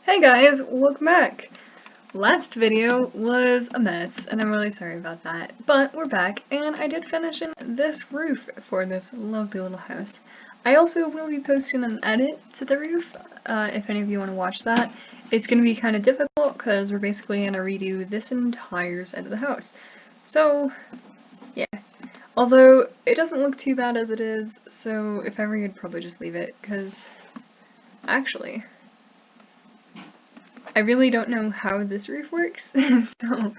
Hey guys, welcome back! Last video was a mess, and I'm really sorry about that, but we're back, and I did finish in this roof for this lovely little house. I also will be posting an edit to the roof, if any of you want to watch that. It's going to be kind of difficult, because we're basically going to redo this entire side of the house. So, yeah. Although, it doesn't look too bad as it is, so if ever you'd probably just leave it, because actually, I really don't know how this roof works, so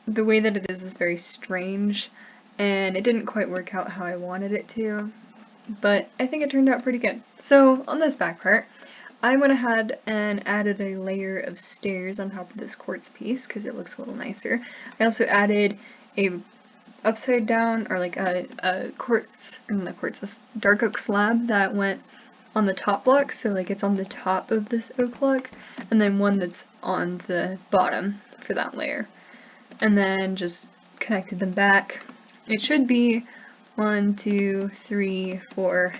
the way that it is very strange, and it didn't quite work out how I wanted it to, but I think it turned out pretty good. So on this back part, I went ahead and added a layer of stairs on top of this quartz piece because it looks a little nicer. I also added a upside down, or like a quartz, not quartz, a dark oak slab that went on the top block, so like it's on the top of this oak block, and then one that's on the bottom for that layer. And then just connected them back. It should be 1, 2, 3, 4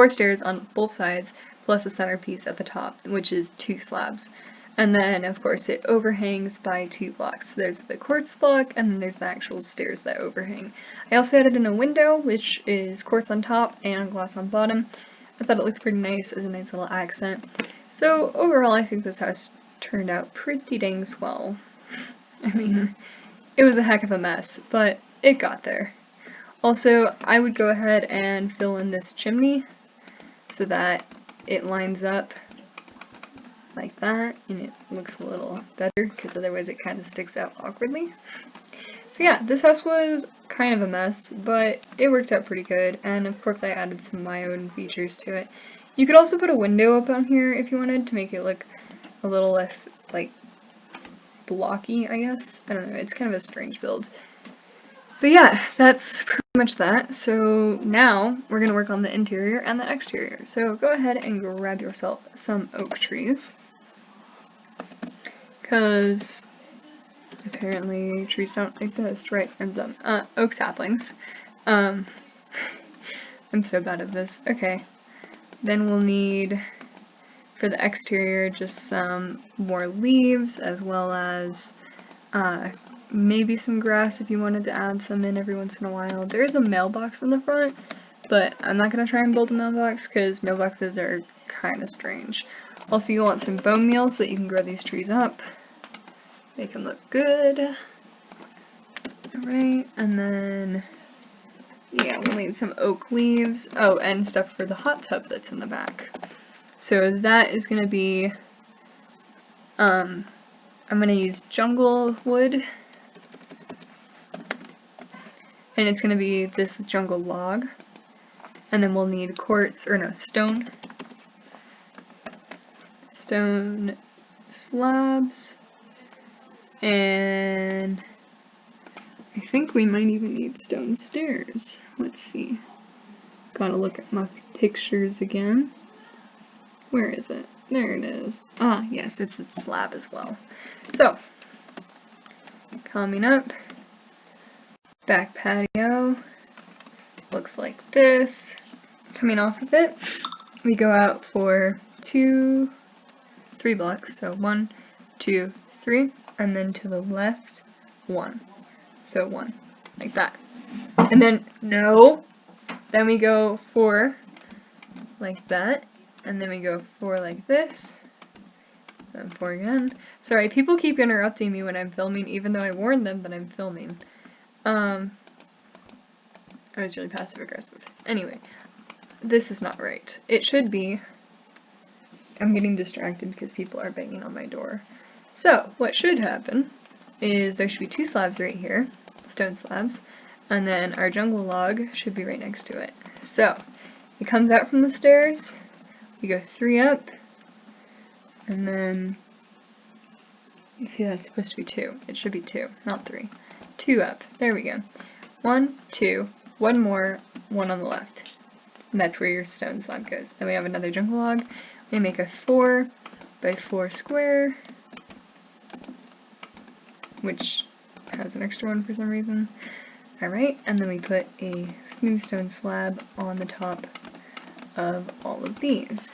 stairs on both sides, plus a centerpiece at the top, which is 2 slabs. And then, of course, it overhangs by 2 blocks. So there's the quartz block, and then there's the actual stairs that overhang. I also added in a window, which is quartz on top and glass on bottom. I thought it looked pretty nice as a nice little accent. So overall, I think this house turned out pretty dang swell. I mean, it was a heck of a mess, but it got there. Also, I would go ahead and fill in this chimney so that it lines up like that, and it looks a little better, because otherwise it kind of sticks out awkwardly. So yeah, this house was kind of a mess, but it worked out pretty good, and of course I added some of my own features to it. You could also put a window up on here if you wanted to make it look a little less, like, blocky, I guess. I don't know, it's kind of a strange build. But yeah, that's pretty much that. So now we're going to work on the interior and the exterior. So go ahead and grab yourself some oak trees, because apparently trees don't exist, right? I'm done. Oak saplings. I'm so bad at this. Okay. Then we'll need, for the exterior, just some more leaves, as well as maybe some grass if you wanted to add some in every once in a while. There is a mailbox in the front, but I'm not going to try and build a mailbox because mailboxes are kind of strange. Also, you want some bone meal so that you can grow these trees up. Make them look good. Alright, and then, yeah, we'll need some oak leaves. Oh, and stuff for the hot tub that's in the back. So that is going to be, I'm going to use jungle wood. And it's going to be this jungle log. And then we'll need quartz, or no, stone. Stone slabs. And I think we might even need stone stairs. Let's see. Gotta look at my pictures again. Where is it? There it is. Ah, yes, it's a slab as well. So, coming up, back patio, looks like this. Coming off of it, we go out for 3 blocks, so 1, 2, 3, and then to the left, 1. So 1, like that. And then, no, then we go 4, like that, and then we go 4 like this, then 4 again. Sorry, people keep interrupting me when I'm filming, even though I warned them that I'm filming. I was really passive aggressive. Anyway, this is not right. It should be, I'm getting distracted because people are banging on my door. So, what should happen is there should be 2 slabs right here, stone slabs, and then our jungle log should be right next to it. So, it comes out from the stairs, we go 3 up, and then, you see that's supposed to be 2. It should be 2, not 3. 2 up. There we go. 1, 2, 1 more, 1 on the left. And that's where your stone slab goes. Then we have another jungle log. We make a 4 by 4 square, which has an extra one for some reason. Alright, and then we put a smooth stone slab on the top of all of these.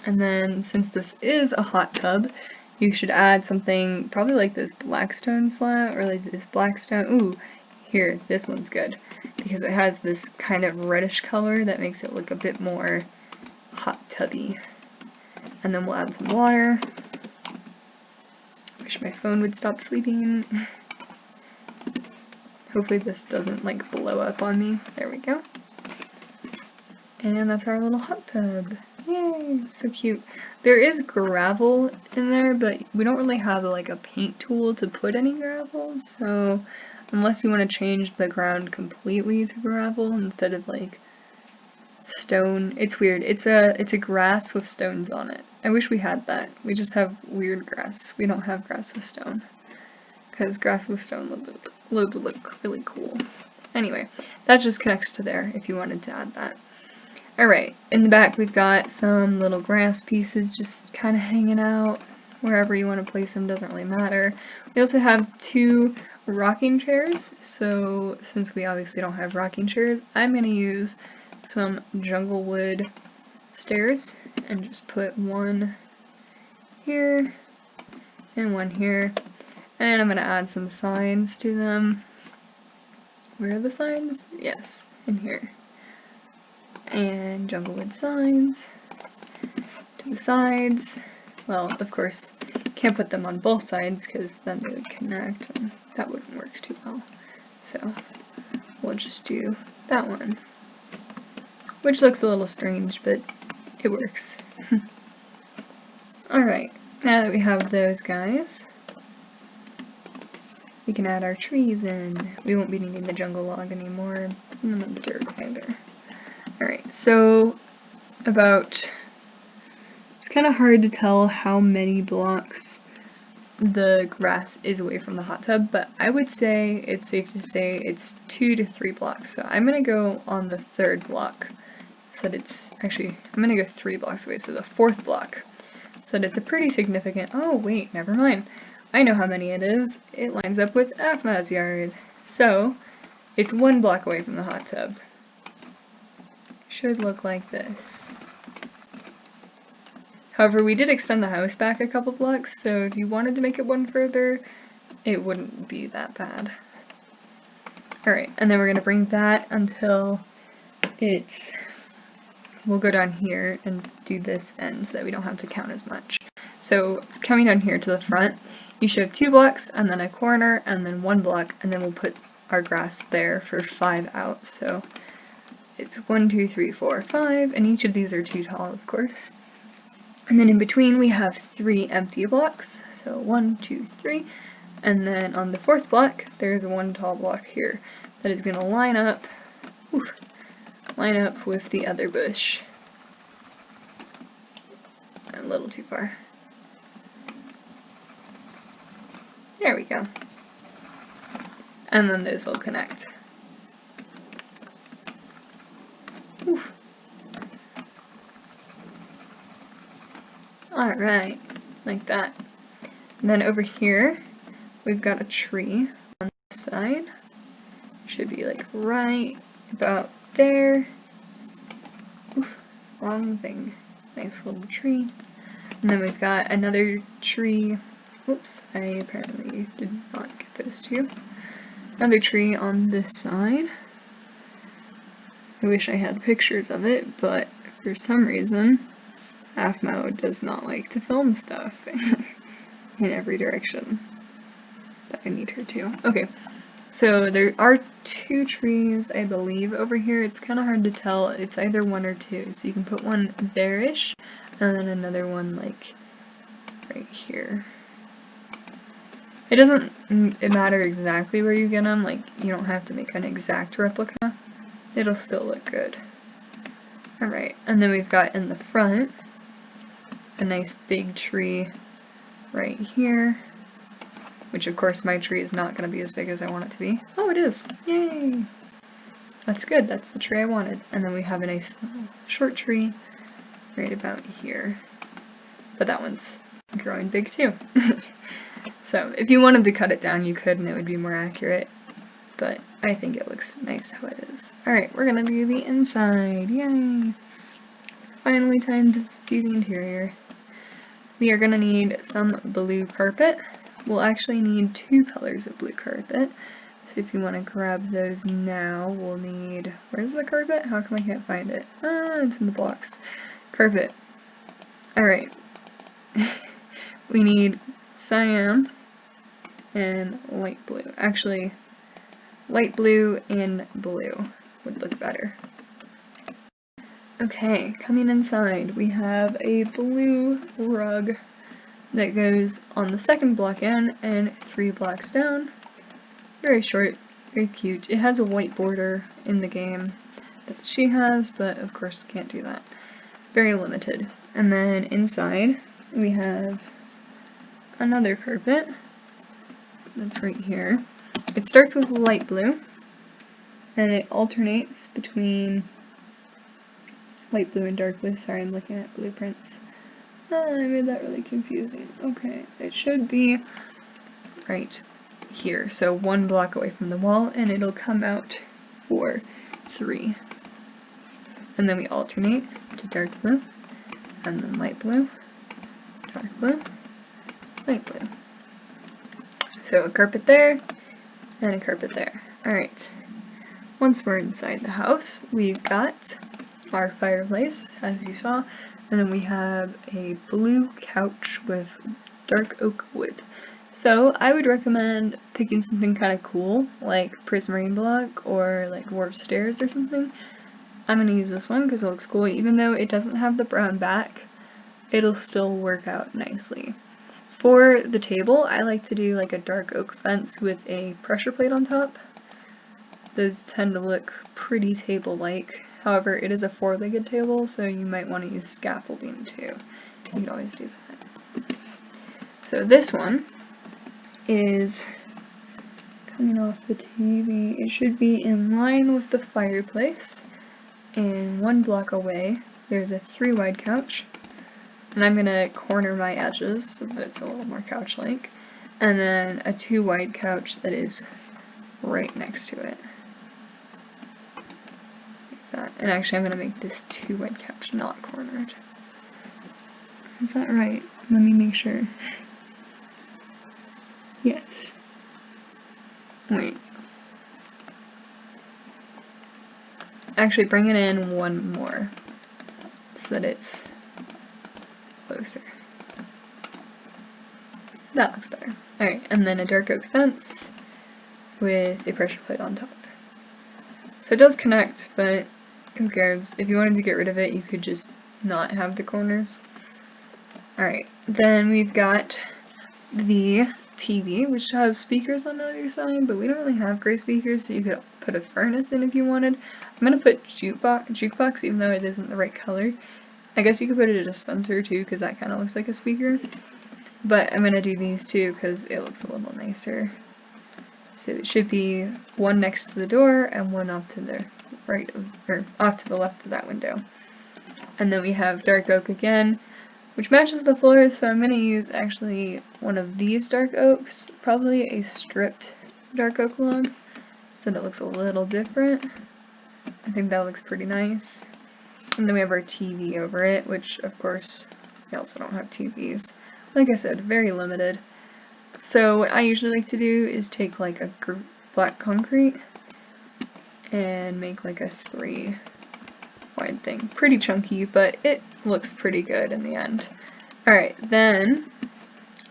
And then since this is a hot tub, you should add something probably like this blackstone slab or like this blackstone. Ooh, here, this one's good because it has this kind of reddish color that makes it look a bit more hot tubby. And then we'll add some water. Wish my phone would stop sleeping. Hopefully this doesn't like blow up on me. There we go. And that's our little hot tub. Yay, so cute. There is gravel in there, but we don't really have like a paint tool to put any gravel, so unless you want to change the ground completely to gravel instead of like stone, it's weird. It's a grass with stones on it. I wish we had that. We just have weird grass. We don't have grass with stone, because grass with stone would look really cool. Anyway, that just connects to there if you wanted to add that. Alright, in the back we've got some little grass pieces just kind of hanging out. Wherever you want to place them doesn't really matter. We also have 2 rocking chairs, so since we obviously don't have rocking chairs, I'm going to use some jungle wood stairs and just put one here and one here. And I'm going to add some signs to them. Where are the signs? Yes, in here. And jungle wood signs to the sides. Well, of course, can't put them on both sides because then they would connect and that wouldn't work too well. So we'll just do that one, which looks a little strange, but it works. Alright, now that we have those guys, we can add our trees in. We won't be needing the jungle log anymore, and not the dirt either. Alright, so it's kind of hard to tell how many blocks the grass is away from the hot tub, but I would say it's safe to say it's 2 to 3 blocks. So I'm going to go on the 3rd block, so that it's, actually, I'm going to go 3 blocks away, so the 4th block, so that it's a pretty significant, oh wait, never mind. I know how many it is. It lines up with Ahmad's yard. So, it's 1 block away from the hot tub. Should look like this. However, we did extend the house back a couple blocks, so if you wanted to make it 1 further, it wouldn't be that bad. Alright, and then we're going to bring that until we'll go down here and do this end so that we don't have to count as much. So, coming down here to the front, you should have 2 blocks, and then a corner, and then 1 block, and then we'll put our grass there for 5 out, so it's 1, 2, 3, 4, 5, and each of these are too tall, of course. And then in between we have 3 empty blocks, so 1, 2, 3, and then on the 4th block there's 1 tall block here that is going to line up with the other bush. A little too far. There we go. And then those will connect. Oof. Alright, like that. And then over here, we've got a tree on this side. Should be like right about there. Oof, wrong thing. Nice little tree. And then we've got another tree. Whoops, I apparently did not get those 2. Another tree on this side. I wish I had pictures of it, but for some reason, Afmo does not like to film stuff in every direction that I need her to. Okay, so there are 2 trees, I believe, over here. It's kind of hard to tell. It's either 1 or 2, so you can put one there-ish, and then another one, like, right here. It doesn't matter exactly where you get them, like, you don't have to make an exact replica. It'll still look good. Alright, and then we've got in the front a nice big tree right here, which of course my tree is not going to be as big as I want it to be. Oh, it is! Yay! That's good, that's the tree I wanted. And then we have a nice little short tree right about here. But that one's growing big too. So if you wanted to cut it down, you could and it would be more accurate. But I think it looks nice how it is. Alright, we're gonna do the inside. Yay! finally time to do the interior. We are going to need some blue carpet. We'll actually need 2 colors of blue carpet. So if you want to grab those now, we'll need... Where's the carpet? How come I can't find it? Ah, it's in the box. Carpet. Alright. We need cyan and light blue. Actually, light blue and blue would look better. Okay, coming inside, we have a blue rug that goes on the second block in and 3 blocks down. Very short, very cute. It has a white border in the game that she has, but of course can't do that. Very limited. And then inside, we have another carpet that's right here. It starts with light blue, and it alternates between light blue and dark blue. Sorry, I'm looking at blueprints. Oh, I made that really confusing. Okay, it should be right here. So 1 block away from the wall, and it'll come out for 3. And then we alternate to dark blue, and then light blue, dark blue, light blue. So a carpet there, and a carpet there. Alright, once we're inside the house, we've got our fireplace, as you saw, and then we have a blue couch with dark oak wood. So I would recommend picking something kind of cool, like prismarine block or like warp stairs or something. I'm going to use this one because it looks cool. Even though it doesn't have the brown back, it'll still work out nicely. For the table, I like to do like a dark oak fence with a pressure plate on top. Those tend to look pretty table-like. However, it is a 4-legged table, so you might want to use scaffolding too. You could always do that. So this one is coming off the TV. It should be in line with the fireplace. And 1 block away, there's a 3-wide couch. And I'm going to corner my edges so that it's a little more couch-like. And then a 2-wide couch that is right next to it. That. And actually I'm going to make this 2-wide couch not cornered. Is that right? Let me make sure. Yes. Wait. Actually bring it in 1 more so that it's closer. That looks better. Alright, and then a dark oak fence with a pressure plate on top. So it does connect, but who cares? If you wanted to get rid of it, you could just not have the corners. Alright, then we've got the TV, which has speakers on the other side, but we don't really have great speakers, so you could put a furnace in if you wanted. I'm gonna put jukebox, even though it isn't the right color. I guess you could put a dispenser too, because that kind of looks like a speaker. But I'm gonna do these two because it looks a little nicer. So it should be 1 next to the door and 1 off to the right, or off to the left of that window. And then we have dark oak again, which matches the floors, so I'm going to use actually one of these dark oaks, probably a stripped dark oak log, so that it looks a little different. I think that looks pretty nice. And then we have our TV over it, which of course we also don't have TVs. Like I said, very limited. So what I usually like to do is take like a black concrete and make like a 3-wide thing. Pretty chunky, but it looks pretty good in the end. Alright, then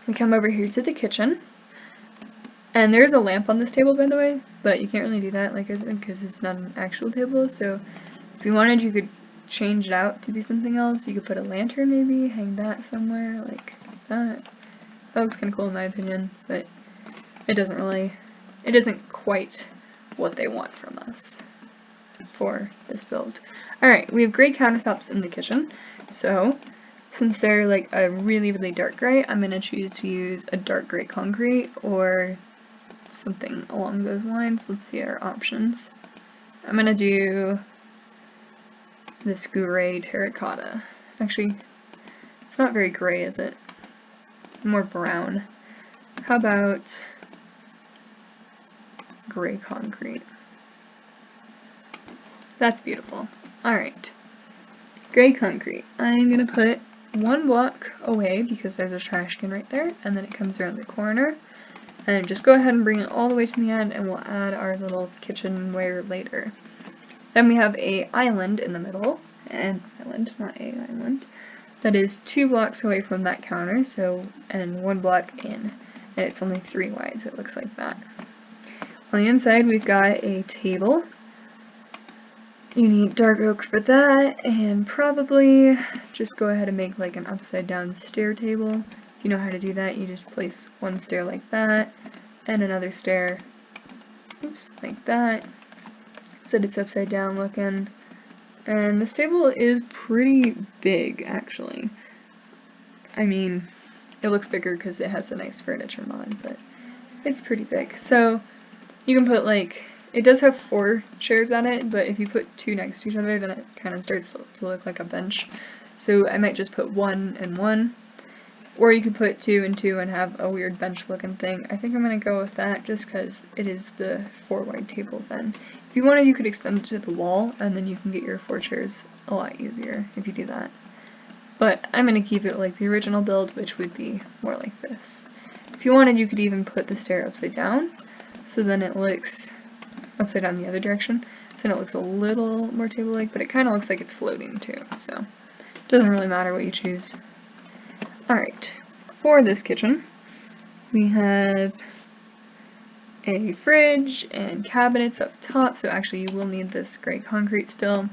we come over here to the kitchen. And there's a lamp on this table, by the way, but you can't really do that like because it's not an actual table, so if you wanted, you could change it out to be something else. You could put a lantern maybe, hang that somewhere, like that. That looks kind of cool in my opinion, but it isn't quite what they want from us for this build. Alright, we have gray countertops in the kitchen, so since they're like a really, really dark gray, I'm going to choose to use a dark gray concrete or something along those lines. Let's see our options. I'm going to do this gray terracotta. Actually, it's not very gray, is it? More brown. How about gray concrete? That's beautiful. Alright. gray concrete. I'm gonna put 1 block away because there's a trash can right there, and then it comes around the corner. And just go ahead and bring it all the way to the end, and we'll add our little kitchenware later. Then we have a island in the middle, an island, not a island, that is 2 blocks away from that counter, so, and 1 block in, and it's only 3 wide, so it looks like that. On the inside, we've got a table. You need dark oak for that, and probably just go ahead and make like an upside down stair table. If you know how to do that, you just place 1 stair like that, and another stair, oops, like that, so that it's upside down looking. And this table is pretty big, actually. I mean, it looks bigger because it has a nice furniture mod, but it's pretty big. So you can put like, it does have 4 chairs on it, but if you put 2 next to each other, then it kind of starts to look like a bench. So I might just put 1 and 1, or you could put 2 and 2 and have a weird bench looking thing. I think I'm going to go with that just because it is the 4 wide table then. If you wanted, you could extend it to the wall, and then you can get your 4 chairs a lot easier if you do that. But I'm going to keep it like the original build, which would be more like this. If you wanted, you could even put the stair upside down, so then it looks upside down the other direction, so then it looks a little more table-like, but it kind of looks like it's floating too, so it doesn't really matter what you choose. Alright, for this kitchen, we have a fridge and cabinets up top, so actually you will need this gray concrete still,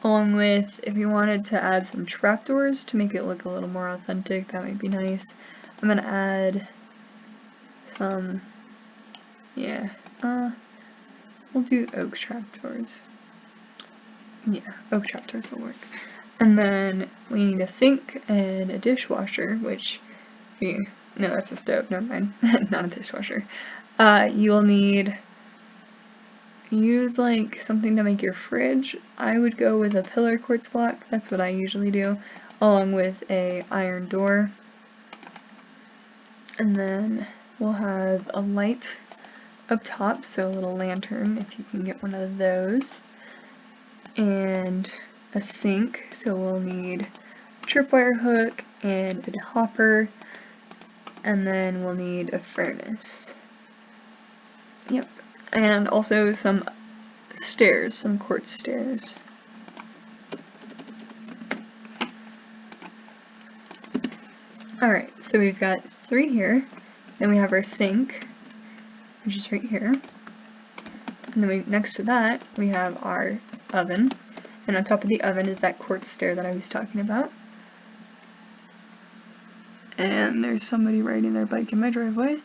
along with, if you wanted to add some trapdoors to make it look a little more authentic, that might be nice. I'm gonna add some, yeah, we'll do oak trapdoors. Yeah, oak trapdoors will work. And then we need a sink and a dishwasher, which, no, that's a stove, never mind, not a dishwasher. You will use like something to make your fridge. I would go with a pillar quartz block, that's what I usually do, along with a iron door. And then we'll have a light up top, so a little lantern if you can get one of those, and a sink, so we'll need a tripwire hook and a hopper, and then we'll need a furnace. Yep, and also some stairs, some quartz stairs. Alright, so we've got 3 here, then we have our sink, which is right here, and then next to that we have our oven, and on top of the oven is that quartz stair that I was talking about. And there's somebody riding their bike in my driveway.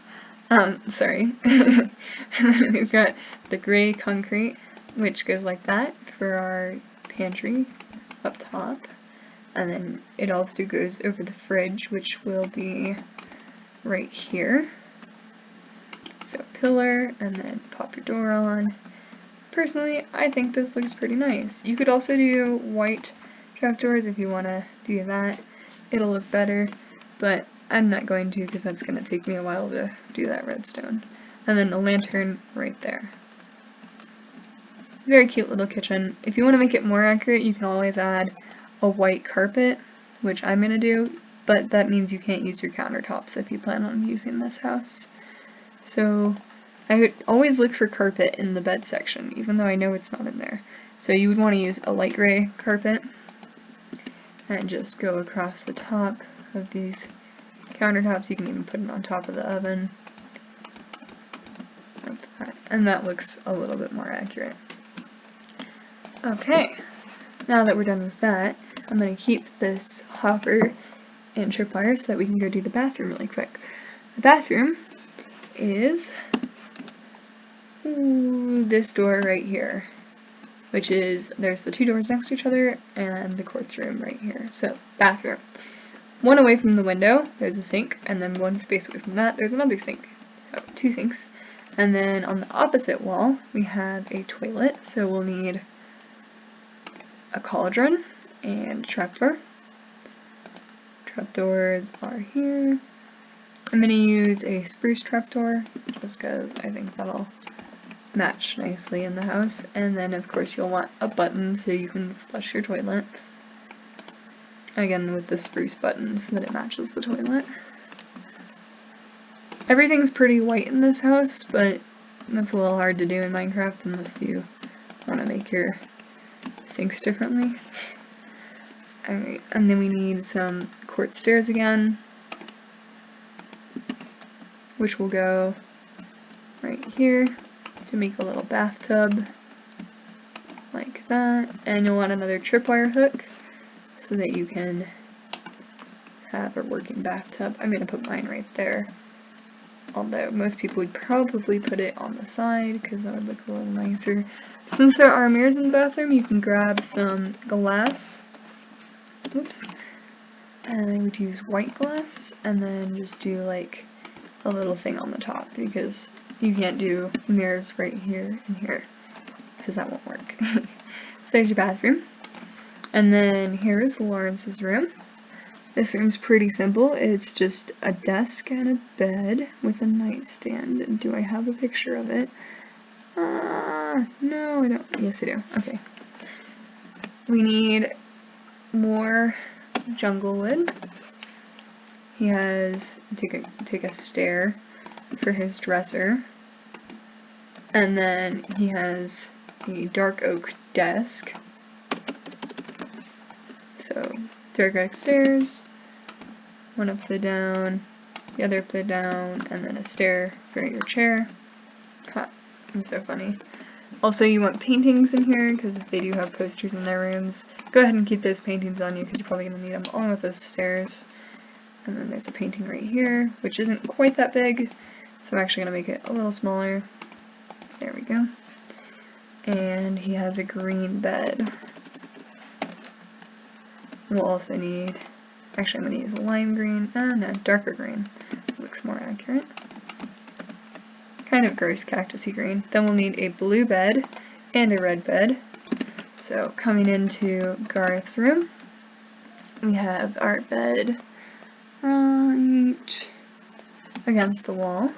Sorry. And then we've got the gray concrete, which goes like that for our pantry up top. And then it also goes over the fridge, which will be right here. So pillar, and then pop your door on. Personally, I think this looks pretty nice. You could also do white trapdoors if you want to do that. It'll look better, but I'm not going to because that's going to take me a while to do that redstone. And then a lantern right there. Very cute little kitchen. If you want to make it more accurate, you can always add a white carpet, which I'm going to do, but that means you can't use your countertops if you plan on using this house. So I would always look for carpet in the bed section, even though I know it's not in there. So you would want to use a light gray carpet and just go across the top of these countertops. You can even put it on top of the oven. Like that. And that looks a little bit more accurate. Okay, now that we're done with that, I'm going to keep this hopper and tripwire so that we can go do the bathroom really quick. The bathroom is this door right here, which is, there's the 2 doors next to each other and the quartz room right here. So, bathroom. 1 away from the window, there's a sink, and then 1 space away from that, there's another sink. So, 2 sinks. And then on the opposite wall, we have a toilet, so we'll need a cauldron and a trapdoor. Trapdoors are here. I'm going to use a spruce trapdoor, just because I think that'll match nicely in the house. And then of course you'll want a button so you can flush your toilet. Again, with the spruce buttons so that it matches the toilet. Everything's pretty white in this house, but that's a little hard to do in Minecraft unless you want to make your sinks differently. Alright, and then we need some quartz stairs again, which will go right here to make a little bathtub, like that. And you'll want another tripwire hook so that you can have a working bathtub. I'm going to put mine right there, although most people would probably put it on the side because that would look a little nicer. Since there are mirrors in the bathroom, you can grab some glass. Oops. And I would use white glass and then just do like a little thing on the top because you can't do mirrors right here and here because that won't work. So there's your bathroom. And then here's Lawrence's room. This room's pretty simple. It's just a desk and a bed with a nightstand. Do I have a picture of it? No, I don't. Yes, I do. Okay. We need more jungle wood. He has take a stair for his dresser. And then he has a dark oak desk. So, dark oak stairs, one upside down, the other upside down, and then a stair for your chair. Ha, it's so funny. Also, you want paintings in here, because if they do have posters in their rooms, go ahead and keep those paintings on you, because you're probably going to need them along with those stairs. And then there's a painting right here, which isn't quite that big, so I'm actually going to make it a little smaller. There we go. And he has a green bed. We'll also need, actually I'm going to use lime green, no, darker green, looks more accurate. Kind of gross cactusy green. Then we'll need a blue bed and a red bed. So coming into Gareth's room, we have our bed right against the wall.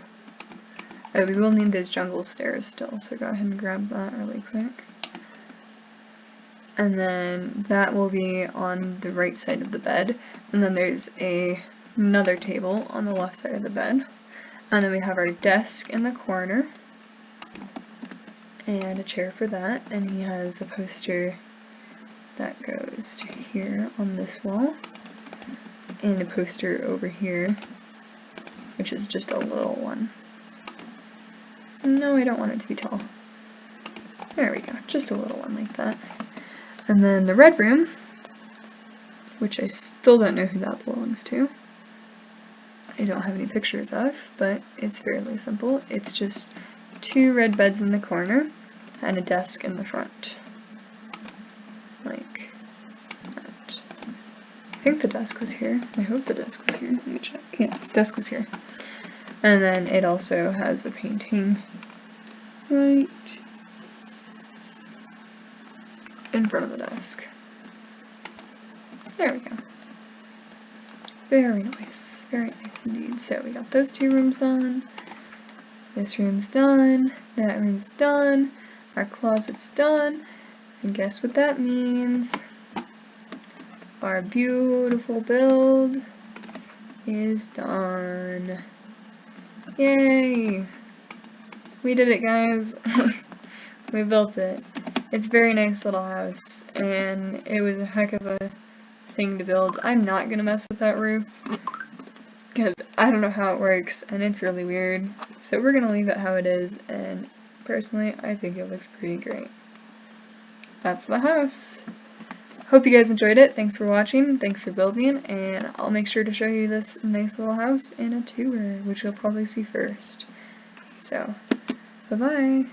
Oh, we will need those jungle stairs still, so go ahead and grab that really quick. And then that will be on the right side of the bed. And then there's another table on the left side of the bed. And then we have our desk in the corner. And a chair for that. And he has a poster that goes to here on this wall. And a poster over here, which is just a little one. No, I don't want it to be tall. There we go, just a little one like that. And then the red room, which I still don't know who that belongs to. I don't have any pictures of, but it's fairly simple. It's just 2 red beds in the corner and a desk in the front. Like that. I think the desk was here. I hope the desk was here. Let me check. Yeah, the desk was here. And then it also has a painting right in front of the desk. There we go. Very nice indeed. So we got those 2 rooms done, this room's done, that room's done, our closet's done, and guess what that means? Our beautiful build is done. Yay! We did it, guys. We built it. It's a very nice little house, and it was a heck of a thing to build. I'm not gonna mess with that roof, because I don't know how it works, and it's really weird. So we're gonna leave it how it is, and personally, I think it looks pretty great. That's the house. Hope you guys enjoyed it. Thanks for watching, thanks for building, and I'll make sure to show you this nice little house in a tour, which you'll probably see first. So, bye-bye!